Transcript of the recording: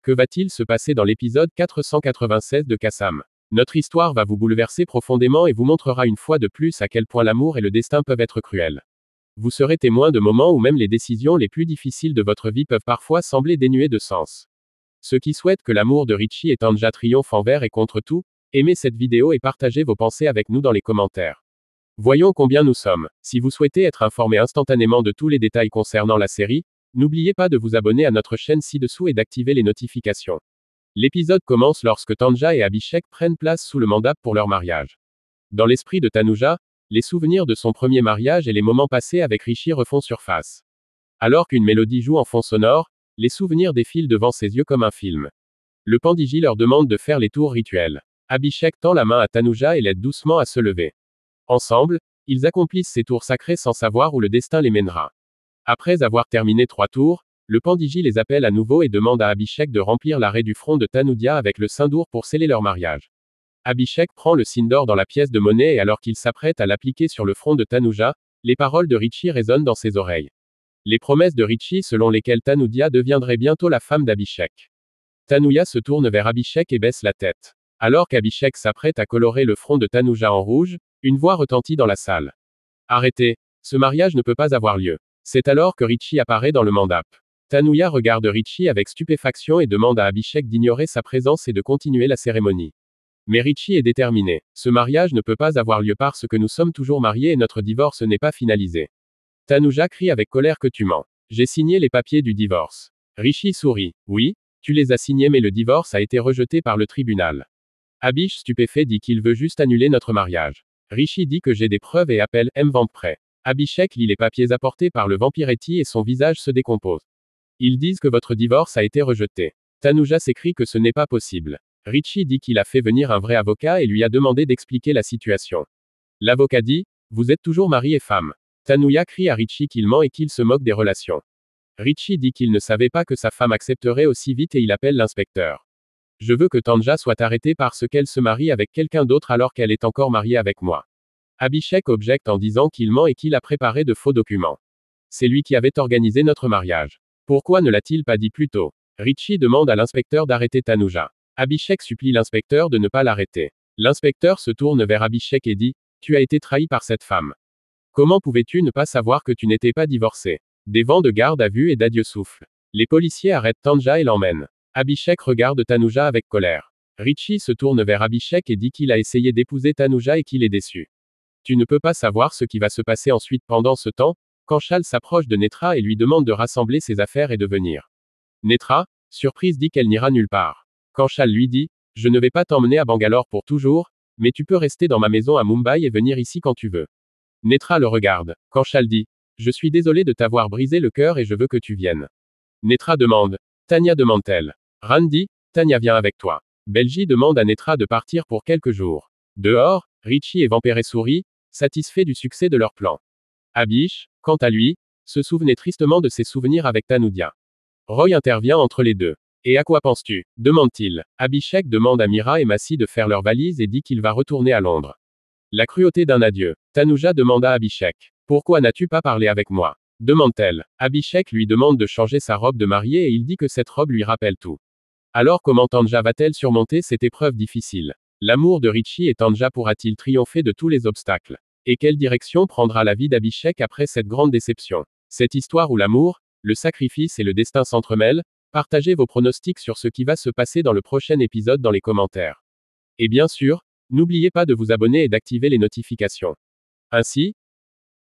Que va-t-il se passer dans l'épisode 496 de Kassam? Notre histoire va vous bouleverser profondément et vous montrera une fois de plus à quel point l'amour et le destin peuvent être cruels. Vous serez témoin de moments où même les décisions les plus difficiles de votre vie peuvent parfois sembler dénuées de sens. Ceux qui souhaitent que l'amour de Richie et Tanja triomphe envers et contre tout, aimez cette vidéo et partagez vos pensées avec nous dans les commentaires. Voyons combien nous sommes. Si vous souhaitez être informé instantanément de tous les détails concernant la série, n'oubliez pas de vous abonner à notre chaîne ci-dessous et d'activer les notifications. L'épisode commence lorsque Tanja et Abhishek prennent place sous le mandap pour leur mariage. Dans l'esprit de Tanuja, les souvenirs de son premier mariage et les moments passés avec Rishi refont surface. Alors qu'une mélodie joue en fond sonore, les souvenirs défilent devant ses yeux comme un film. Le Pandiji leur demande de faire les tours rituels. Abhishek tend la main à Tanuja et l'aide doucement à se lever. Ensemble, ils accomplissent ces tours sacrés sans savoir où le destin les mènera. Après avoir terminé 3 tours, le Pandiji les appelle à nouveau et demande à Abhishek de remplir l'arrêt du front de Tanuja avec le sindoor pour sceller leur mariage. Abhishek prend le signe d'or dans la pièce de monnaie et alors qu'il s'apprête à l'appliquer sur le front de Tanuja, les paroles de Richie résonnent dans ses oreilles. Les promesses de Richie selon lesquelles Tanuja deviendrait bientôt la femme d'Abhishek. Tanuja se tourne vers Abhishek et baisse la tête. Alors qu'Abhishek s'apprête à colorer le front de Tanuja en rouge, une voix retentit dans la salle. Arrêtez. Ce mariage ne peut pas avoir lieu. C'est alors que Richie apparaît dans le mandap. Tanuja regarde Richie avec stupéfaction et demande à Abhishek d'ignorer sa présence et de continuer la cérémonie. Mais Richie est déterminé. Ce mariage ne peut pas avoir lieu parce que nous sommes toujours mariés et notre divorce n'est pas finalisé. Tanuja crie avec colère que tu mens. J'ai signé les papiers du divorce. Richie sourit. Oui, tu les as signés mais le divorce a été rejeté par le tribunal. Abhish stupéfait dit qu'il veut juste annuler notre mariage. Richie dit que j'ai des preuves et appelle M. Vampire. Abhishek lit les papiers apportés par le Vampiretti et son visage se décompose. Ils disent que votre divorce a été rejeté. Tanuja s'écrie que ce n'est pas possible. Richie dit qu'il a fait venir un vrai avocat et lui a demandé d'expliquer la situation. L'avocat dit, vous êtes toujours mari et femme. Tanuja crie à Richie qu'il ment et qu'il se moque des relations. Richie dit qu'il ne savait pas que sa femme accepterait aussi vite et il appelle l'inspecteur. Je veux que Tanja soit arrêtée parce qu'elle se marie avec quelqu'un d'autre alors qu'elle est encore mariée avec moi. Abhishek objecte en disant qu'il ment et qu'il a préparé de faux documents. C'est lui qui avait organisé notre mariage. Pourquoi ne l'a-t-il pas dit plus tôt? Richie demande à l'inspecteur d'arrêter Tanuja. Abhishek supplie l'inspecteur de ne pas l'arrêter. L'inspecteur se tourne vers Abhishek et dit, tu as été trahi par cette femme. Comment pouvais-tu ne pas savoir que tu n'étais pas divorcé? Des vents de garde à vue et d'adieu soufflent. Les policiers arrêtent Tanja et l'emmènent. Abhishek regarde Tanuja avec colère. Richie se tourne vers Abhishek et dit qu'il a essayé d'épouser Tanuja et qu'il est déçu. Tu ne peux pas savoir ce qui va se passer ensuite pendant ce temps, Kanchal s'approche de Netra et lui demande de rassembler ses affaires et de venir. Netra, surprise dit qu'elle n'ira nulle part. Kanchal lui dit, je ne vais pas t'emmener à Bangalore pour toujours, mais tu peux rester dans ma maison à Mumbai et venir ici quand tu veux. Netra le regarde. Kanchal dit, je suis désolé de t'avoir brisé le cœur et je veux que tu viennes. Netra demande, Tanya demande-t-elle. Ran dit, Tanya vient avec toi. Belji demande à Netra de partir pour quelques jours. Dehors, Richie et Vampire sourient, satisfaits du succès de leur plan. Abhish, quant à lui, se souvenait tristement de ses souvenirs avec Tanuja. Roy intervient entre les deux. Et à quoi penses-tu? Demande-t-il. Abhishek demande à Mira et Massi de faire leurs valises et dit qu'il va retourner à Londres. La cruauté d'un adieu. Tanuja demande à Abhishek. Pourquoi n'as-tu pas parlé avec moi? Demande-t-elle. Abhishek lui demande de changer sa robe de mariée et il dit que cette robe lui rappelle tout. Alors comment Tanja va-t-elle surmonter cette épreuve difficile? L'amour de Richie et Tanja pourra-t-il triompher de tous les obstacles? Et quelle direction prendra la vie d'Abhishek après cette grande déception? Cette histoire où l'amour, le sacrifice et le destin s'entremêlent, partagez vos pronostics sur ce qui va se passer dans le prochain épisode dans les commentaires. Et bien sûr, n'oubliez pas de vous abonner et d'activer les notifications. Ainsi,